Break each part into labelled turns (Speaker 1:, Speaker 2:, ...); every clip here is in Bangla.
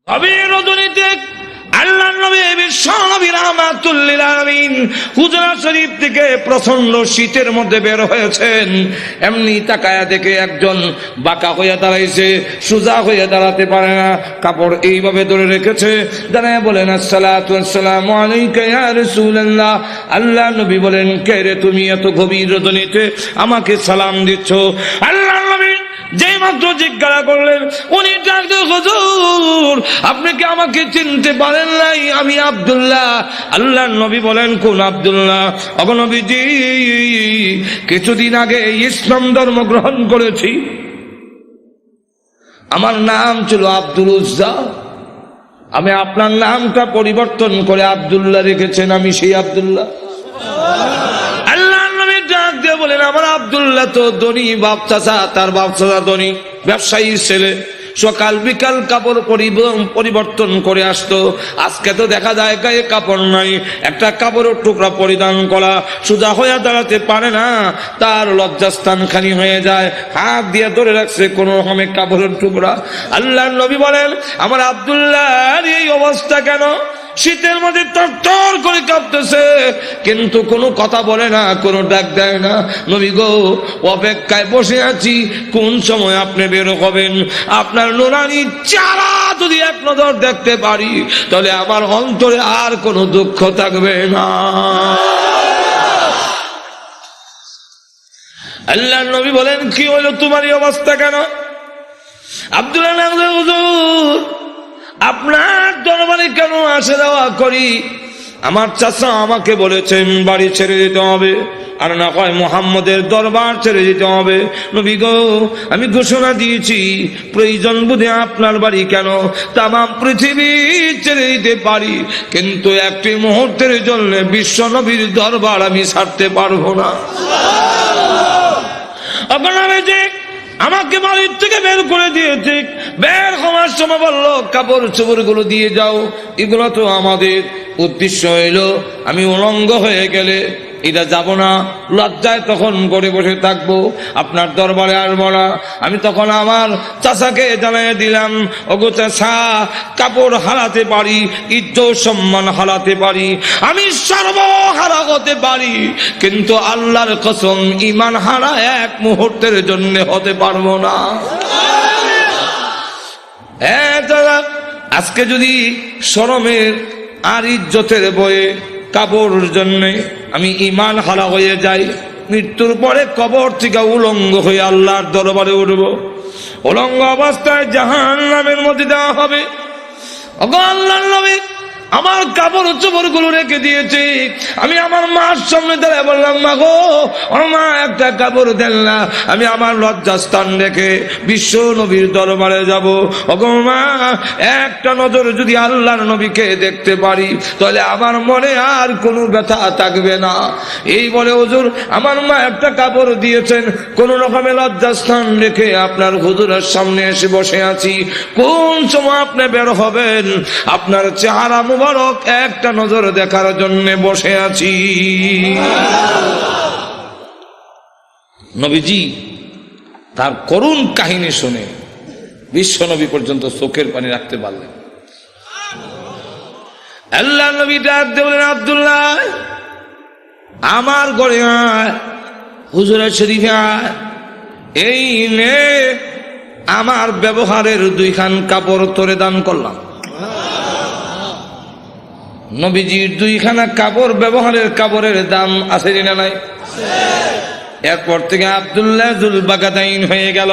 Speaker 1: গভীর রজনীতে আল্লাহর নবী বিশ্ব নবী রাহমাতুল লিল আলামিন হুজরা শরীফ থেকে প্রচন্ড শীতের মধ্যে বের হয়েছেন। এমনি তাকায়া দেখে একজন বাঁকা হয়ে দাঁড়াইছে, সোজা হয়ে দাঁড়াতে পারে না, কাপড় এইভাবে ধরে রেখেছে। দাঁড়ায় বলেন, আসসালাতু ওয়াসসালামু আলাইকা ইয়া রাসূলুল্লাহ। আল্লাহ নবী বলেন, কে রে তুমি এত গভীর রজনীতে আমাকে সালাম দিচ্ছ? আল্লাহর নবী যেই মাত্র জিজ্ঞাসা করলেন, উনি ডাকতে, হুজুর আপনি কি আমাকে চিনতে পারেন নাই? আমি আব্দুল্লাহ। আল্লাহর নবী বলেন, কোন আব্দুল্লাহ? ওগো নবীজি, কিছুদিন আগে ইসলাম ধর্ম গ্রহণ করেছি। আমার নাম ছিল আব্দুল উজ্জা, আমি আপনার নামটা পরিবর্তন করে আব্দুল্লাহ রেখেছেন, আমি সেই আব্দুল্লাহ। বলেন, আমার আব্দুল্লাহ তো ধনী বাপ চাচা, তার বাপ চাচা ধনী ব্যবসায়ী ছেলে, সকাল বিকাল কাপড় পরিবর্তন করে আসতো। আজকে তো দেখা যায় গায়ে কাপড় নাই, একটা কাপড়ের টুকরা পরিধান করা, সোজা হয়ে দাঁড়াতে পারে না, তার লজ্জাস্থান খানি হয়ে যায়, হাত দিয়ে ধরে রাখছে কোন রকমে কাপড়ের টুকরা। আল্লাহর নবী বলেন, আমার আব্দুল্লাহর এই অবস্থা কেন? শীতের মধ্যে তরতর করে কাঁপতেছে, কিন্তু কোনো কথা বলে না, কোনো ডাক দেয় না। নবী গো, অপেক্ষায় বসে আছি, কোন সময় আপনি বের হবেন। আপনার নুরানি চেহারা যদি এক নজর দেখতে পারি, তাহলে আমার অন্তরে আর কোনো দুঃখ থাকবে না। আল্লাহর নবী বলেন, কি হলো তোমার এই অবস্থা কেন? আব্দুল্লাহ, হুজুর আপনার দরবারে কেন আসা যাওয়া করি? আমার চাচা আমাকে বলেছেন বাড়ি ছেড়ে দিতে হবে, আর না হয় মুহাম্মদের দরবার ছেড়ে দিতে হবে। নবী গো, আমি ঘোষণা দিয়েছি, প্রয়োজন বুঝে আপনার বাড়ি কেন তামাম পৃথিবী ছেড়ে দিতে পারি, কিন্তু একটি মুহূর্তের জন্য বিশ্ব নবীর দরবার আমি ছাড়তে পারবো না। আপনারা যে আমাকে বাড়ির থেকে বের করে দিয়েছে, বের হওয়ার সময় বললো কাপড় চোপড় গুলো দিয়ে যাও, এগুলো তো আমাদের। উদ্দেশ্য হইল আমি উলঙ্গ হয়ে গেলে এটা যাব না, লজ্জায় তখন করে বসে থাকবো, আপনার দরবারে আসবো না। আমি তখন আমার চাচাকে জানিয়ে দিলাম, ওগো চাচা, কাপড় হারাতে পারি, ইজ্জত সম্মান হারাতে পারি, আমি সর্বহারা হতে পারি, কিন্তু আল্লাহর কসম ঈমান হারা এক মুহূর্তের জন্য হতে পারবো না। আজকে যদি শরমের আর ইজ্জতের বয়ে কাপড়ের জন্য আমি ঈমান হারা হয়ে যাই, মৃত্যুর পরে কবর থেকে উলঙ্গ হয়ে আল্লাহর দরবারে উঠব, উলঙ্গ অবস্থায় জাহান্নামের মধ্যে দেওয়া হবে। ওগো আল্লাহর নবী, আমার কাপড় চোপড় গুলো রেখে দিয়েছে, আমি আমার মার সামনে দাঁড়ায় বললাম, মা গো, ওর মা একটা কাপড় দেন না, আমি আমার লজ্জাস্থান রেখে বিশ্ব নবীর দরবারে যাব। ওগো মা, একটা নজর যদি আল্লাহর নবীকে দেখতে পারি, তাহলে আমার মনে আর কোনো ব্যথা থাকবে না। এই বলে হুজুর আমার মা একটা কাপড় দিয়েছেন, কোন রকমের লজ্জাস্থান রেখে আপনার হুজুরের সামনে এসে বসে আছি। কোন সময় আপনি বের হবেন, আপনার চেহারা মুবারক একটা নজর দেখার জন্য বসে আছি। নবীজি তার করুণ কাহিনী শুনে বিশ্ব নবী পর্যন্ত চোখের পানি রাখতে পারলেন। আল্লাহ নবী ডাক দিয়ে বলেন, আব্দুল্লাহ আমার ঘরে আয়, হুজুরের শরীফে আয়, এই নে আমার ব্যবহারের দুইখান কাপড় তোরে দান করলাম। নবীজির দুইখানা কাপড়, ব্যবহারের কাপড়ের দাম আছে না নাই? এরপর থেকে আব্দুল্লাহ জুল বাগাদাইন হয়ে গেল।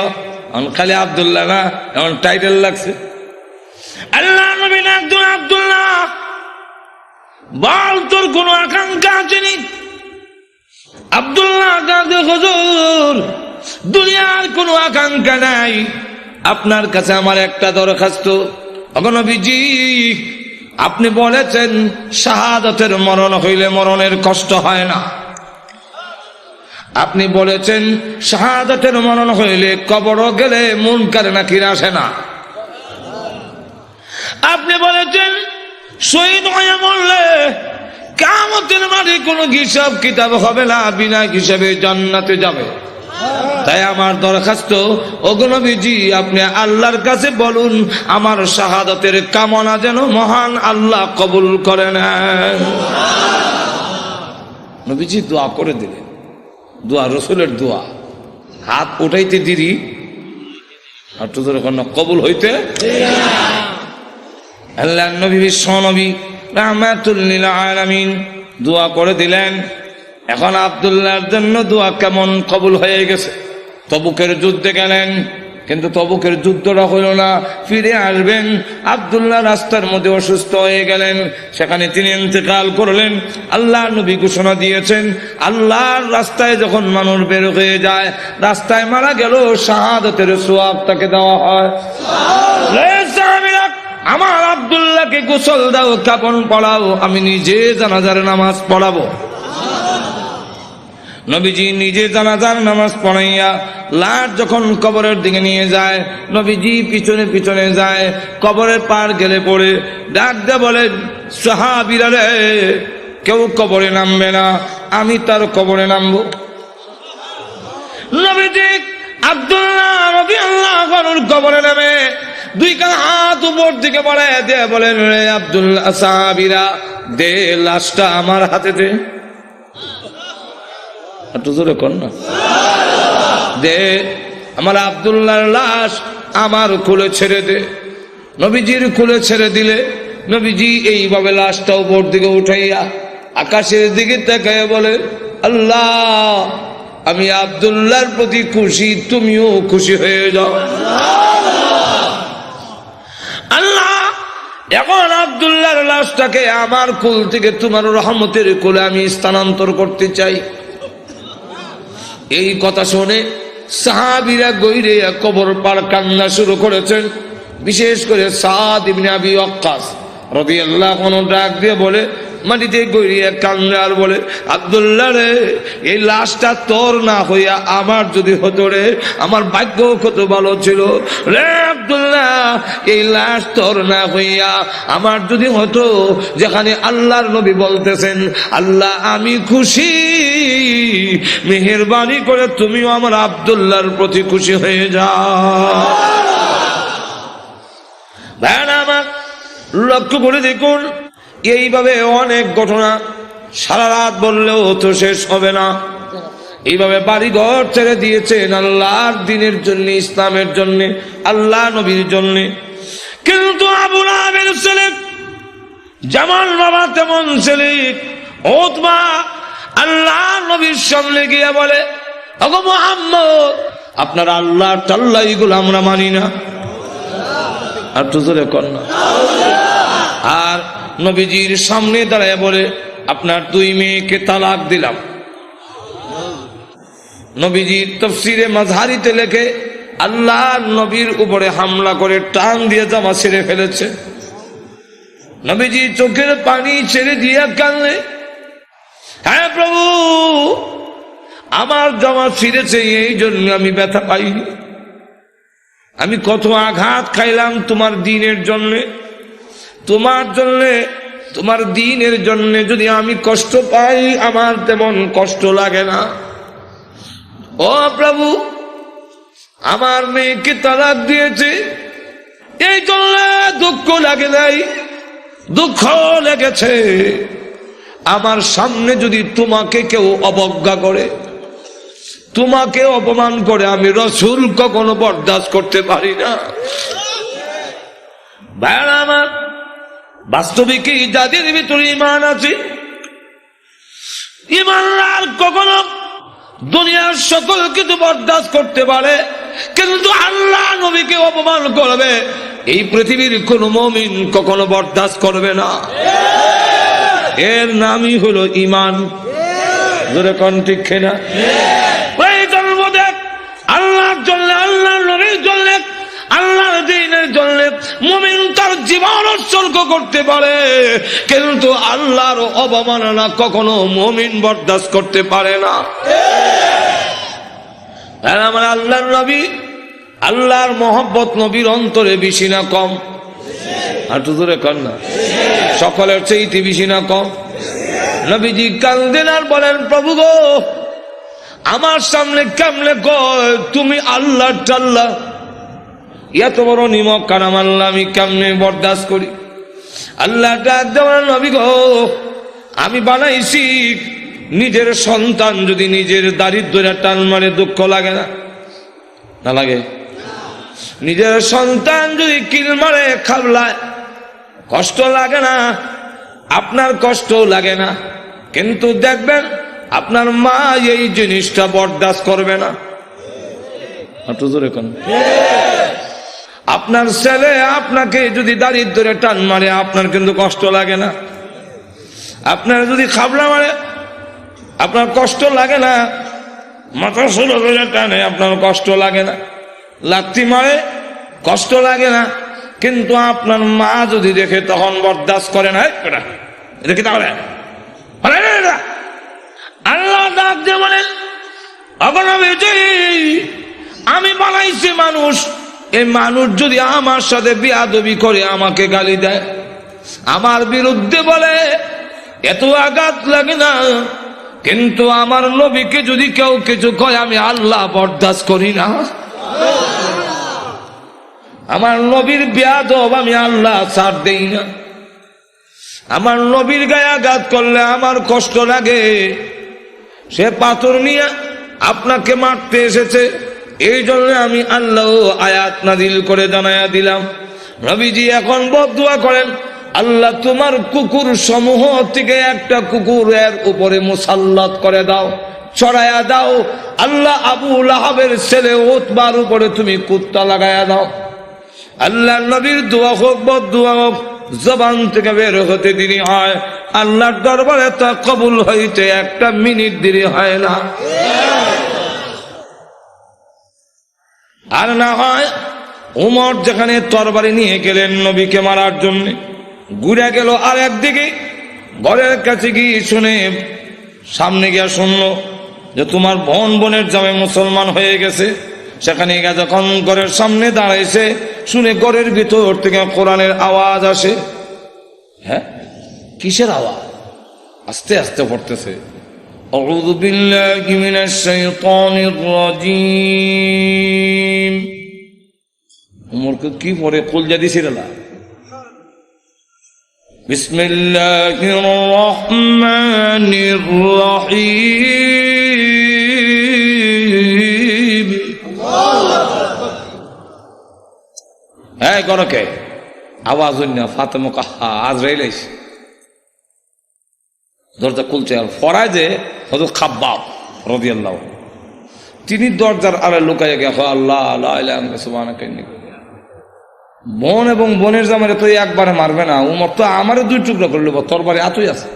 Speaker 1: খালি আব্দুল্লাহ না, এমন টাইটেল লাগছে। আল্লাহ নবী একজন, আব্দুল্লাহ বল তোর কোন আকাঙ্ক্ষা আছে নি? আব্দুল্লাহ হুজুর দুনিয়ার কোনো আকাঙ্ক্ষা নাই, আপনার কাছে আমার একটা দরখাস্ত। ওগো নবীজি, আপনি বলেছেন শাহাদাতের মরণ হইলে মরণের কষ্ট হয় না, আপনি বলেছেন শাহাদাতের মরণ হইলে কবর গেলে মুনকার নাকির আসে না, আপনি বলেছেন শহীদ হয়ে মরলে কিয়ামতের মাঠে কোনো হিসাব কিতাব হবে না, বিনা হিসাবে জান্নাতে যাবে। তাই আমার দরখাস্ত, ওগো নবীজি আপনি আল্লাহর কাছে বলুন আমার শাহাদাতের কামনা যেন মহান আল্লাহ কবুল করে নেন। নবীজি দোয়া করে দিলেন, দোয়া রসুলের দোয়া, হাত উঠাইতে দিদি আর তো কবুল হইতে আল্লাহ নবী বিশ্ব নবী রাহমাতুল লিল আলামিন দোয়া করে দিলেন। এখন আব্দুল্লাহর জন্য দোয়া কেমন কবুল হয়ে গেছে। তবুকের যুদ্ধে গেলেন, কিন্তু তবুকের যুদ্ধটা হইল না, ফিরে আসবেন। আব্দুল্লাহ রাস্তার মধ্যে অসুস্থ হয়ে গেলেন, সেখানে তিনি ইন্তেকাল করলেন। আল্লাহ নবী ঘোষণা দিয়েছেন, আল্লাহর রাস্তায় যখন মানুষ বের হয়ে যায়, রাস্তায় মারা গেল শাহাদাতের সওয়াব তাকে দেওয়া হয়। আমার আব্দুল্লাহকে গোসল দাও, কাফন পড়াও, আমি নিজে জানাজার নামাজ পড়াবো। নবীজি নিজে জানাজার নামাজ পড়াইয়া লাশ যখন কবরের দিকে নিয়ে যায়, নবীজি পিছনে পিছনে যায়। কবরের পার গেলে পড়ে ডাক দিয়ে বলেন, সাহাবীরা রে, কেউ কবরে নামবে না, আমি তার কবরে নামবো। নবীজি আব্দুল্লাহ রাদিয়াল্লাহু আনহুর কবরে নামে দুই কান হাত উপর দিকে বাড়ায় দিয়ে বলেন, রে আব্দুল্লাহ, সাহাবীরা দে লাশটা আমার হাতে দে। একটু জোরে কর না, দে আমার আব্দুল্লাহর লাশ আমার কোলে ছেড়ে দে। নবীজির কোলে ছেড়ে দিলে নবীজি এইভাবে লাশটা উপর দিকে উঠাইয়া আকাশের দিকে তাকায় বলে, আল্লাহ আমি আব্দুল্লাহর প্রতি খুশি, তুমিও খুশি হয়ে যাও। আল্লাহ এখন আব্দুল্লাহর লাশটাকে আমার কোল থেকে তোমার রহমতের কোলে আমি স্থানান্তর করতে চাই। এই কথা শুনে সাহাবীরা গইরে কবর পার কান্না শুরু করেছেন। বিশেষ করে সাদ ইবনে আবি ওয়াক্কাস রাদিয়াল্লাহু আনহু ডাক দিয়ে বলে, মাটিতে গইরিয়া কান্না আর বলে, আব্দুল্লাহ রে, এই লাশটা তোর না হইয়া আমার যদি হতো রে, আমার ভাগ্য কত ভালো ছিল রে আব্দুল্লাহ। এই লাশ তোর না হইয়া আমার যদি হতো, যেখানে আল্লাহর নবী বলতেছেন, আল্লাহ আমি খুশি, মেহেরবানি করে তুমিও আমার আব্দুল্লাহর প্রতি খুশি হয়ে যাও। ভাইরা আমার, লক্ষ্য করে দেখুন, এইভাবে অনেক ঘটনা সারা রাত বললেও তো শেষ হবে না। এইভাবে বাড়ি ঘর ছেড়ে দিয়েছেন আল্লাহর দ্বীনের জন্য, ইসলামের জন্য, আল্লাহ নবীর জন্য। কিন্তু আবু লাহাবের ছেলে যেমন বাবা তেমন ছেলে উতবা আল্লাহ নবীর সামনে গিয়ে বলে, ওগো মুহাম্মদ, আপনার আল্লাহ টাল্লাহ এগুলো আমরা মানি না। আর তো জোরে কর না। আর নবীজির সামনে দাঁড়ায় বলে, আপনার দুই মেয়েকে তালাক দিলাম। নবীজির তাফসীরে মাযহারিতে লেখে, আল্লাহ নবীর উপরে হামলা করে টান দিয়ে জামা ছেড়ে ফেলেছে। নবীজি চোখের পানি ছেড়ে দিয়ে কাঁদলে, হ্যাঁ প্রভু, আমার জামা ছিঁড়েছে, এই জন্য আমি ব্যথা পাইনি। আমি কত আঘাত খাইলাম তোমার দ্বীনের জন্যে, তোমার জন্যে, তোমার দ্বীনের জন্যে যদি আমি কষ্ট পাই, আমার তেমন কষ্ট লাগে না। ও প্রভু, আমার মেয়েকে তালাক দিয়েছে, এই জন্য দুঃখ লাগে নাই, দুঃখ লেগেছে। আমার সামনে যদি তোমাকে কেউ অবজ্ঞা করে, তোমাকে অপমান করে, আমি রাসূল কখনো বরদাস্ত করতে পারি না। ভাইরা আমার, বাস্তবিকই যাদের ভিতরে ঈমান আছে, ঈমানদার কখনো দুনিয়ার সকল কিছু বরদাস্ত করতে পারে, কিন্তু আল্লাহ নবীকে অপমান করবে, এই পৃথিবীর কোন মুমিন কখনো বরদাস্ত করবে না। এর নামই হলো ঈমান। জোরে কোন ঠিক কিনা? ওই জন্ম দেখ, আল্লাহর জন্য, আল্লাহর নবীর জন্য, আল্লাহর দ্বীনের জন্য মুমিন তার জীবন উৎসর্গ করতে পারে, কিন্তু আল্লাহর অবমাননা কখনো মুমিন বরদাস্ত করতে পারে না। আমার আল্লাহর নবী, আল্লাহর মহব্বত নবীর অন্তরে বেশি না কম? আর তো দূরে কর না, সকলের চেয়ে বেশি না কম? নবীজি কান্দেন আর বলেন, প্রভু গো, আমার সামনে কেমনে কয় তুমি আল্লাহ টাল্লাহ, এত বড় নিমক কারাম আল্লাহ আমি কেমনে বরদাস্ত করি? আল্লাহ ডাক দেওয়ার নবী গো, আমি বানাইছি নিজের সন্তান যদি নিজের দারিদ্র্য টান মারে দুঃখ লাগে না? না লাগে? নিজের সন্তান যদি কিল মারে খাবলায় কষ্ট লাগে না? আপনার কষ্ট লাগে না, কিন্তু দেখবেন আপনার মা এই জিনিসটা বরদাস্ত করবে না। আপনার ছেলে আপনাকে যদি দারিদ্র্যে টান মারে আপনার কিন্তু কষ্ট লাগে না? আপনার যদি খাবলা মারে আপনার কষ্ট লাগে না? মাথা সোলো করে টানে আপনার কষ্ট লাগে না? লাথি মারে কষ্ট লাগে না, কিন্তু আপনার মা যদি দেখে তখন বরদাস্ত করে না। দেখি তাহলে আল্লাহ ডাক দিয়ে বলেন, আমি বানাইছি মানুষ, এই মানুষ যদি আমার সাথে বেয়াদবি করে, আমাকে গালি দেয়, আমার বিরুদ্ধে বলে, এত আঘাত লাগে না, কিন্তু আমার নবীকে যদি কেউ কিছু কয় আমি আল্লাহ বরদাস্ত করি না। আমার নবীর বেয়াদব আমি আল্লাহ ছাড় দেই না। আমার নবীর গায়ে আঘাত করলে আমার কষ্ট লাগে। সে পাথর নিয়ে আপনাকে মারতে এসেছে, এই জন্য আমি আল্লাহ আয়াত নাযিল করে জানায়া দিলাম। নবীজি এখন বদদুয়া করেন, আল্লাহ তোমার কুকুর সমূহ থেকে একটা কুকুরের উপরে মুসাল্লাত করে দাও, চড়াইয়া দাও। আল্লাহ আবু লাহাবের ছেলে উতবার উপরে তুমি কুত্তা লাগাইয়া দাও। আল্লাহ নবীর দোয়া হোক বদদুয়া হোক, জবান থেকে বের হতে দেরি হয়, আল্লাহর দরবারে তা কবুল হইতে একটা মিনিট দেরি হয় না। আর না হয় উমর যেখানে তরবারি নিয়ে গেলেন নবীকে মারার জন্য, ঘুরে গেল আর একদিকে, ঘরের কাছে গিয়ে শুনে, সামনে গিয়া শুনলো যে তোমার বোনের জামাই মুসলমান হয়ে গেছে। সেখানে গিয়ে যখন ঘরের সামনে দাঁড়াইছে, শুনে ঘরের ভিতর থেকে কোরআনের আওয়াজ আসে। হ্যাঁ, কিসের আওয়াজ? আস্তে আস্তে পড়তেছে, আউযু বিল্লাহি মিনাশ শাইতানির রাজীম। উমরকে কি পড়ে কলজা দিছিল না? বিসমিল্লাহির রহমানির রহিম। হ্যাঁ, করকে আওয়াজ হইনা ফাতেমা কাহা আজরাইল আইছে, দরজা খুলছে। আর ফরায় যে হযরত খাব্বাব রাদিয়াল্লাহু, তিনি দরজার আড়ে লুকাইয়া গিয়া আল্লাহ লা ইলাহা ইল্লাল্লাহ সুবহানাকা ইন্নী। বোন এবং বোনের জামাইরে তো একবারে মারবে না, উমর তো আমারে দুই টুকরা করলো, তরবারি এতই আছে।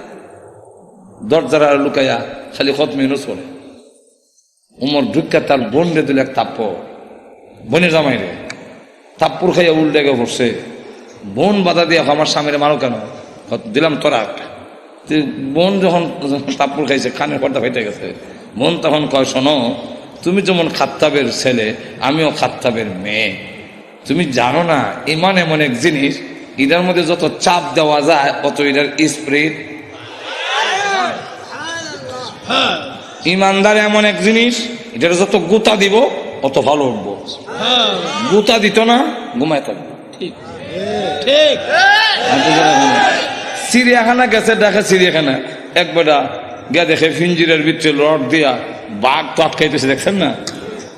Speaker 1: দরজার আড়ে লুকাইয়া খালি খতমে ইউনূস পড়ে। উমর ঢুকা তার বোন রে দিল এক থাপ্পড়, বোনের জামাইরে থাপ্পড় খাইয়া উল্টে গিয়ে পড়ছে। বোন বাধা দিয়ে আমার স্বামীরে মারো কেন? দিলাম তোরা। বোন যখন থাপ্পড় খাইছে, কানের পর্দা ফেটে গেছে। বোন তখন কয়, শোনো, তুমি যেমন খাত্তাবের ছেলে, আমিও খাত্তাবের মেয়ে। তুমি জানো না ইমান এমন এক জিনিস, এটার মধ্যে যত চাপ দেওয়া যায় অত এটার স্পিরিট। ইমানদার এমন এক জিনিস, এটার যত গুতা দিব অত ভালো উঠবো। গুতা দিত না, ঘুমায় থাকবো। ঠিক ঠিক। চিড়িয়াখানা গেছে, দেখে চিড়িয়াখানা এক বেটা গিয়া দেখে ফিঞ্জিরের ভিতরে রড দিয়া বাঘ তো আটকাইতেছে, দেখছেন না?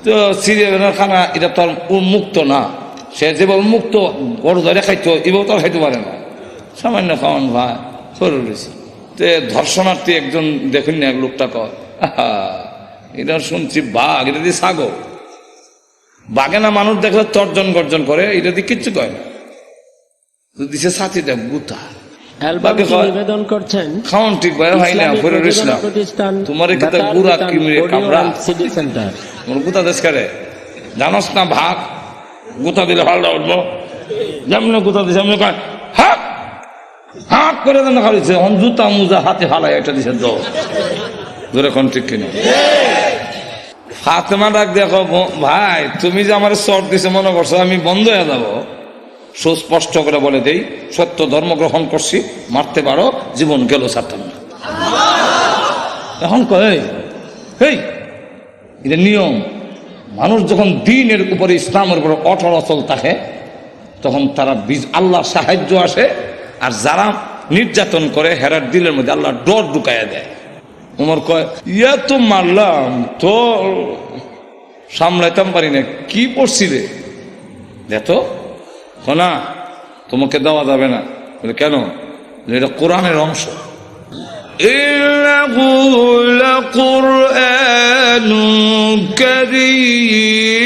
Speaker 1: তো চিড়িয়াখানার খানা এটা তো মুক্ত না, সে যেভাবে মুক্ত বড় ধরে খাইতো এভাবে তো খাইতে পারে না, সামান্য খাওয়ান ভাই সরে রয়েছে। তো ধর্ষণার্থী একজন দেখুন না, এক লোকটা কয়, এটা শুনছি বাঘ, এটা দিয়ে ছাগল। বাঘে না মানুষ দেখলে তর্জন গর্জন করে, এটা দিয়ে কিচ্ছু কয় না। দিছে ছাতিটা গুতা।
Speaker 2: নিবেদন করছেন
Speaker 1: খাওয়ান ঠিক ভাই হয় না, তোমার গুড়া কিমরে কামড়া তোমার গুতা দেশ করে জানোস না? ভাগ গুতা দিলে ভালো উঠবো, যেমন গুতা দিছে এমনি কয় হাক হাক করে দেন খালিছে। জুতা মুজা হাতে হালাই একটা দিছে ধরে কোন ঠিক কিনা। ফাতেমা ডাক দেখো, ভাই তুমি যে আমার চর দিছে মনে করছো আমি বন্ধ হয়ে যাবো? সুস্পষ্ট করে বলে দেই, সত্য ধর্ম গ্রহণ করছি, মারতে পারো, জীবন গেল ছাড়তাম না। এখন কই এটা নিয়ম। মানুষ যখন দ্বীনের উপরে, ইসলামের উপরে অটল অচল থাকে, তখন তারা আল্লাহর সাহায্য আসে। আর যারা নির্যাতন করে হেরার দিলের মধ্যে আল্লাহ ডর ঢুকাইয়া দেয়। উমর কয়, ইয়া তো মারলাম তো সামলাইতাম পারি না, কি পড়ছিলে দেখো না, তোমাকে দেওয়া যাবে না। বলে কেন? এটা কোরআনের অংশ। إنه لقرآن كريم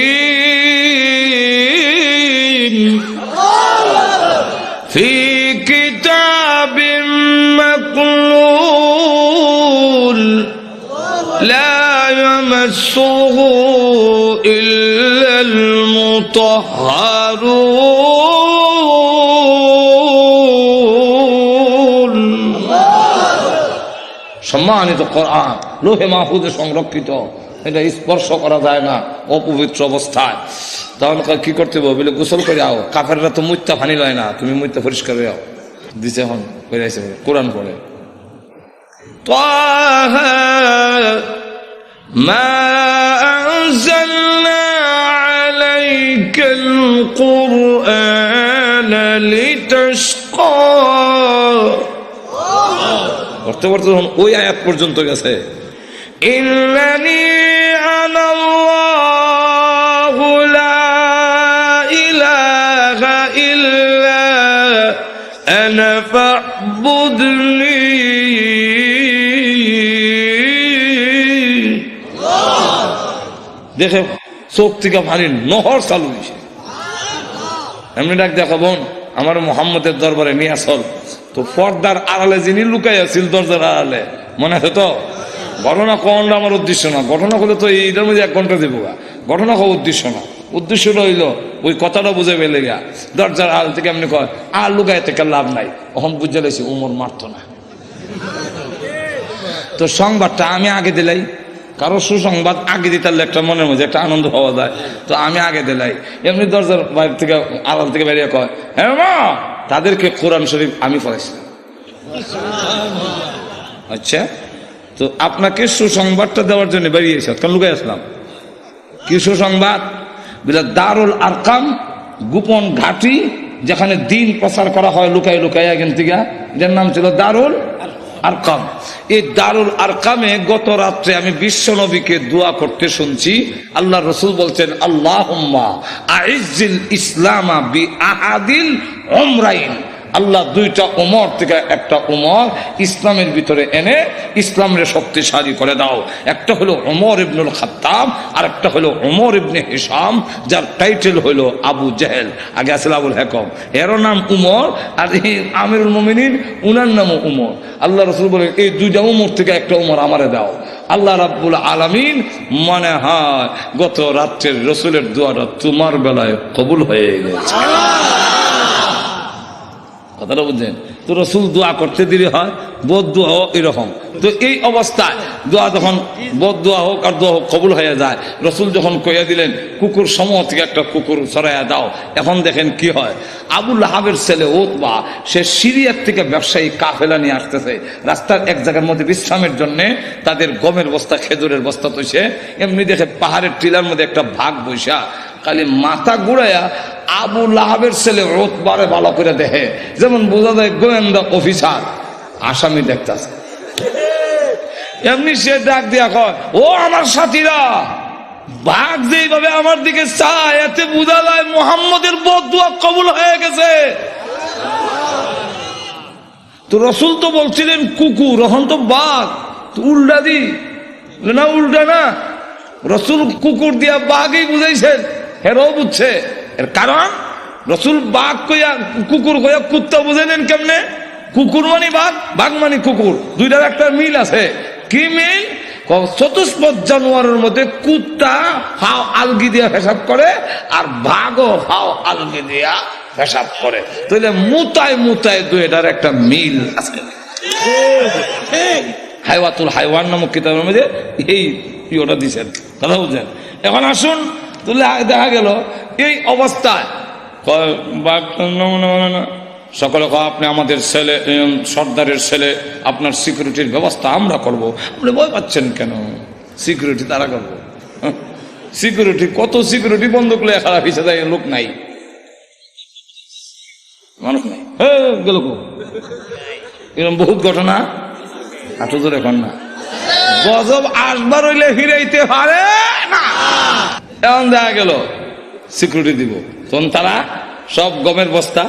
Speaker 1: في كتاب مكنون لا يمسه إلا المطهرون। সম্মানিত কোরআন লোহে মাহফুজে সংরক্ষিত, এটা স্পর্শ করা যায় না অপবিত্র অবস্থায়। তখন কি করতে হবে? বলে গোসল করে আও, কাফেররা তো মুত্তা ফানি লয় না, তুমি মুত্তা পরিষ্কার হয়ে আও দিছে। এখন বেরাইছে কোরআন পড়ে, তাহা মা আনজালনা আলাইকাল কুরআনা লিতাশকা। করতে করতে যখন ওই আয়াত পর্যন্ত গেছে, ইন্নানি আনাল্লাহু লা ইলাহা ইল্লা আনা ফা'বুদনি। দেখে চোখ থেকে পানির নহর চালু হয়েছে। এমনি ডাক দেখা, বোন আমার মোহাম্মদের দরবারে নিয়ে আসল। তো পর্দার আড়ালে যিনি লুকাই আছিল, দরজার আড়ালে, মনে আছে তো? ঘটনা কোনটা আমার উদ্দেশ্য না, ঘটনা হলে তো এইটার মধ্যে 1 ঘন্টা দেবো। ঘটনা হওয়া উদ্দেশ্য না, উদ্দেশ্য রইল ওই কথাটা বুঝে পেলে গা। দরজার আড়াল থেকে এমনি কয়, আর লুকাই থেকে লাভ নাই। ওখান বুঝে লেছি উমর মারত না। তো সংবাদটা আমি আগে দিলাই, কারো সুসংবাদ আগে দিতে একটা মনের মধ্যে একটা আনন্দ পাওয়া যায়। তো আমি আগে দিলাই। এমনি দরজার বাইরে থেকে আড়াল থেকে বেরিয়ে কয়, হ্যাঁ মা, তাদেরকে কোরআন শরীফ আমি পড়াইছিলাম। আচ্ছা, তো আপনাকে সুসংবাদটা দেওয়ার জন্য বেরিয়েছে, কেন লুকাই আসলাম? কি সুসংবাদ? বলে দারুল আরকাম, গোপন ঘাঁটি, যেখানে দিন প্রচার করা হয় লুকাই লুকাই এখান থেকে, যার নাম ছিল দারুল আরকাম। এই দারুল আরকামে গত রাত্রে আমি বিশ্ব নবীকে দোয়া করতে শুনছি। আল্লাহ রসুল বলছেন, আল্লাহুম্মা আইজ্জিল ইসলামা বি আহাদিল উমরাইন। আল্লাহ 2টা উমর থেকে একটা উমর ইসলামের ভিতরে এনে ইসলামের শক্তিশালী করে দাও। একটা হলো উমর ইবনুল খাত্তাব, আর একটা হলো উমর ইবনে হিশাম, যার টাইটেল হলো আবু জেহেল। আগে আসলে আবুল হেকম, এরও নাম উমর, আর এই আমিরুল মুমিনিন উনার নামও উমর। আল্লাহ রসুল বলেন, এই 2টা উমর থেকে একটা উমর আমারে দাও। আল্লাহ রাব্বুল আলামিন মনে হয় গত রাত্রের রসুলের দোয়াটা তোমার বেলায় কবুল হয়ে গেছে। কথাটা বুঝছেন তো? রসুল দোয়া করতে দেরি হয়, বোধ দোয়া হোক এরকম। তো এই অবস্থায় দোয়া যখন বোধ দোয়া হোক আর দোয়া হোক কবুল হয়ে যায়, রসুল যখন কইয়া দিলেন কুকুর সমূহ থেকে একটা কুকুর সরাইয়া দাও, এখন দেখেন কি হয়। আবুল আহাবের ছেলে উতবা, সে সিরিয়ার থেকে ব্যবসায়ী কাফেলা নিয়ে আসতেছে। রাস্তার এক জায়গার মধ্যে বিশ্রামের জন্য তাদের গমের বস্তা, খেজুরের বস্তা তৈছে। এমনি দেখে পাহাড়ের টিলার মধ্যে একটা ভাগ বৈশা, খালি মাথা ঘুরাইয়া আবু লাহাবের ছেলে উতবারে ভালো করে দেখে, যেমন বোঝা যায় গোয়েন্দা অফিসার আসামি দেখতেছে। এমনি সে ডাক দিয়া কয়, ও আমার সাথীরা, বাঘ যেইভাবে আমার দিকে চায়, এতে বোঝা যায় মুহাম্মদের বদদুয়া কবুল হয়ে গেছে। তো রসুল তো বলছিলেন কুকুর, এখন তো বাঘ, তো উল্টা দি না, উল্টা না, রসুল কুকুর দিয়া বাঘই বুঝাইছেন। হেরাও বুঝছে। এর কারণ রসুল বাঘ কইয়া কুকুর কইয়া কুত্তা বুঝে নেন কেমনে? কুকুর মানে বাঘ, বাঘ মানে কুকুর, 2টার একটা মিল আছে। কি মিল? চতুষ্পদ জানোয়ারের মধ্যে কুত্তা হাও আলগি দিয়া পেশাব করে, আর বাঘও হাও আলগি দিয়া পেশাব করে। তাহলে মুতায় মুতায় 2টার একটা মিল আছে। হাইওয়াতুল হাইওয়ান নামক কিতাবের মধ্যে এই ইয়েটা দিচ্ছেন, কথা বুঝছেন? এখন আসুন, তুলে দেখা গেল এই অবস্থায় সকলে আপনি আমাদের ছেলে, সর্দারের ছেলে, আপনার সিকিউরিটির ব্যবস্থা আমরা করব। আপনি ভয় পাচ্ছেন কেন? সিকিউরিটি তারা করবো। সিকিউরিটি, কত সিকিউরিটি বন্দুক লয়ে খারাপ হিসেবে যায়, লোক নাই, মানুষ নাই, গেল এরকম বহুত ঘটনা। এত দূর এখন না, গজব আসবার হইলে ফিরাইতে পারে না। এমন দেখা গেল সিকিউরিটি দিব, তখন তারা সব গমের বস্তা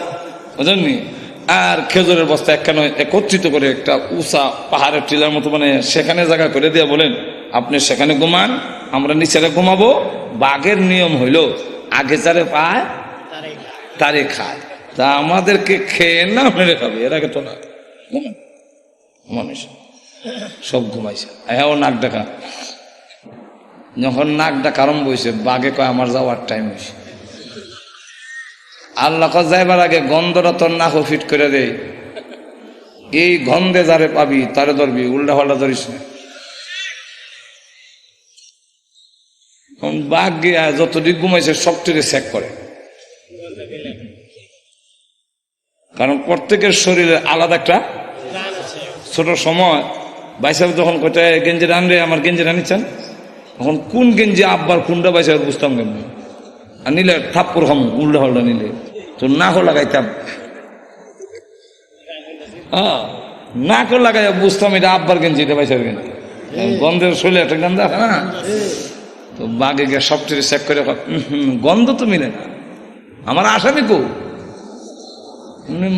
Speaker 1: বুঝলেননি আর খেজুরের বস্তা একখানে একত্রিত করে একটা উষা পাহাড়ের টিলার মতো মানে সেখানে জায়গা করে দিয়ে বলেন আপনি সেখানে ঘুমান, আমরা নিচেরা ঘুমাবো। বাঘের নিয়ম হইল আগে যারে পায় তারে খায়, তা আমাদেরকে খেয়ে না মেরে খাবে, এর আগে তো না। ঘুমান মানুষ সব ঘুমাইছে, হ্যাঁ নাক ডাকা। যখন নাক ডাকা আরম্ভ হয়েছে বাঘে কয় আমার যাওয়ার টাইম হয়েছে। আল্লাহ যাইবার আগে গন্ধটা তোর নাক ফিট করে দেয়, এই গন্ধে যারে পাবি তারে ধরবি, উল্টা পাল্টা ধরিস না। বাঘ গিয়া যতদিক ঘুমাইছে সবটিকে চেক করে, কারণ প্রত্যেকের শরীরে আলাদা একটা ছোট সময় বাইসাব যখন কোথায় গেঞ্জি রানলে আমার গেঞ্জি রানিচ্ছেন, তখন কোন গেঞ্জি আব্বার কোনটা বাইসাব বুঝতাম কেমন, আর নিলে থাপ্পর খাম উল্টা পাল্টা নিলে তো নাক লাগাইতাম, নাক লাগাই বুঝতাম এটা আব্বার গেঞ্জি, এটা বাইসাব গেঞ্জি, গন্ধের শরীরে একটা গন্ধ আছে না। তো বাঘে গিয়ে সবচেয়ে চেক করে গন্ধ তো মিলে না, আমার আসামি কো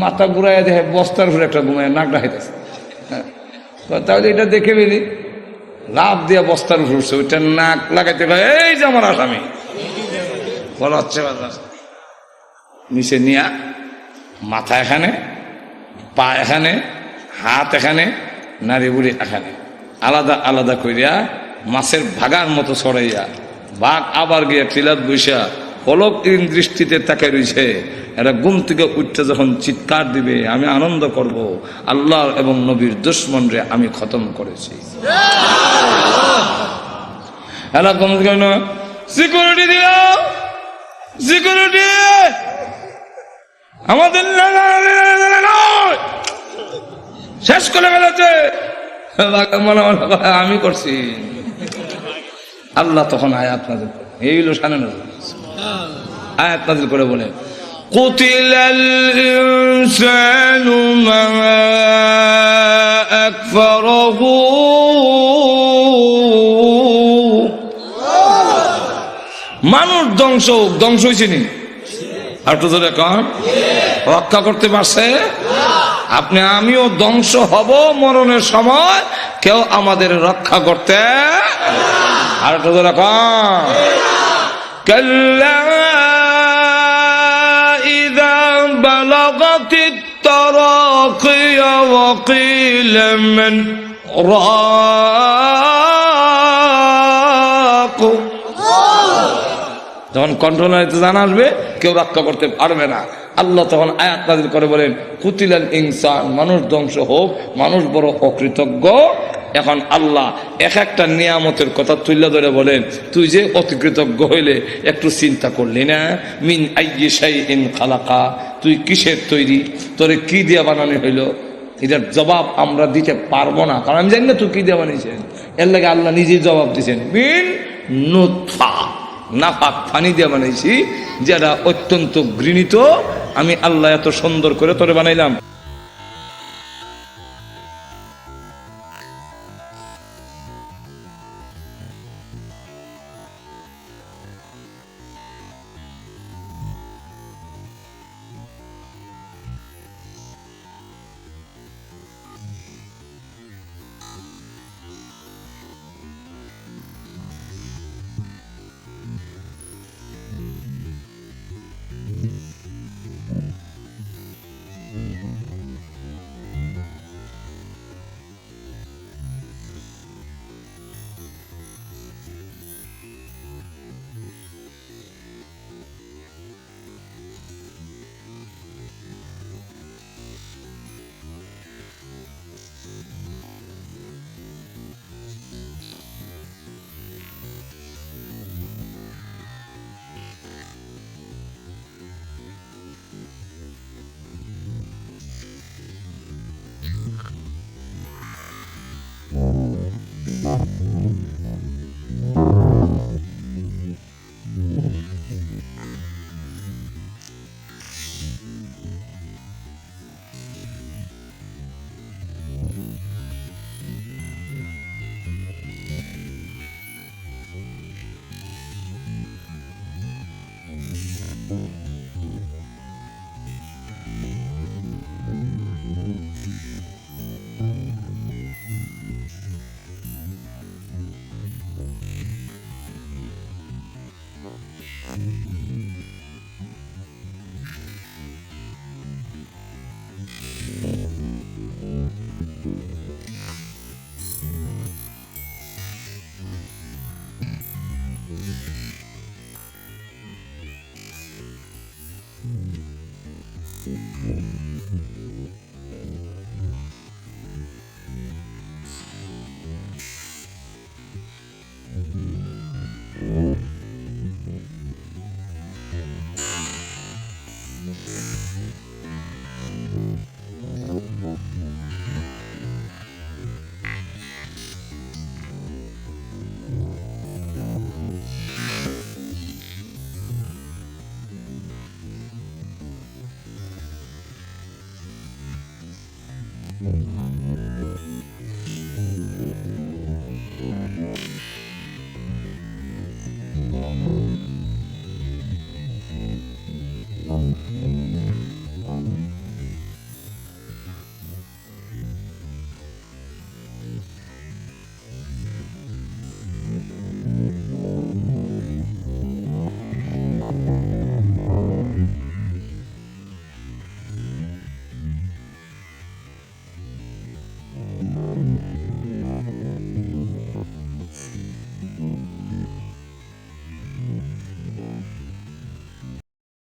Speaker 1: মাথা ঘুরাই দেখে বস্তার ঘুরে একটা ঘুমায় নাক ডাকাইতেছে, তাহলে এটা দেখে বেরি লাভ দিয়ে বস্তার ঘুরছে, ওইটা নাক লাগাইতে এই যে আমার আসামি বলা হচ্ছে। নিচে নিয়া মাথা এখানে, পা এখানে, হাত এখানে, নারী বুড়ি এখানে, আলাদা আলাদা করিয়া মাছের ভাগার মতো ছড়াইয়া বাঘ আবার গিয়া টিলাত বৈশা পলকহীন দৃষ্টিতে তাকে রয়েছে। এরা ঘুম থেকে উঠতে যখন চিৎকার দিবে আমি আনন্দ করব, আল্লাহ এবং নবীর দুশমনরে আমি খতম করেছি। এরা ঘুম থেকে সিকিউরিটি দিও, সিকিউরিটি আমাদের শেষ করে ফেলেছে, আমি করছি। আল্লাহ তখন আয়াত নাযিল করে, এই হলো শানে নজর, আয়াত নাযিল করে বলে কুতিলাল ইনসানু মা আকফারাহু, মানুষ ধ্বংস ধ্বংস হয়েছে নি, আর তো ধরে কন রক্ষা করতে পারছে। আপনি আমিও ধ্বংস হব মরণের সময়, কেউ আমাদের রক্ষা করতে। আর তো ধরে কন কাল্লা ইযা বালাগাতিত তারাকিয়া ওয়া কিলা মান রাক, যখন কন্ট্রোলারিতে জান আসবে কেউ রক্ষা করতে পারবে না। আল্লাহ তখন আয়াত নাযিল করে বলেন কুতিলাল ইনসান, মানুষ ধ্বংস হোক, মানুষ বড় অকৃতজ্ঞ। এখন আল্লাহ এক একটা নিয়ামতের কথা তুলে ধরে বলেন তুই যে অতিকৃতজ্ঞ হইলে একটু চিন্তা করলি না, মিন আইয়ি শাইইন খালাকা, তুই কিসের তৈরি, তোরে কি দিয়ে বানানো হইলো, এটার জবাব আমরা দিতে পারবো না, কারণ আমি জানি না তুই কি দিয়ে বানিয়েছেন। এর লাগে আল্লাহ নিজেই জবাব দিয়েছেন মিন নুতফা, নাফাক পানি দিয়ে বানাইছি, যেটা অত্যন্ত ঘৃণিত, আমি আল্লাহ এত সুন্দর করে তোরে বানাইলাম।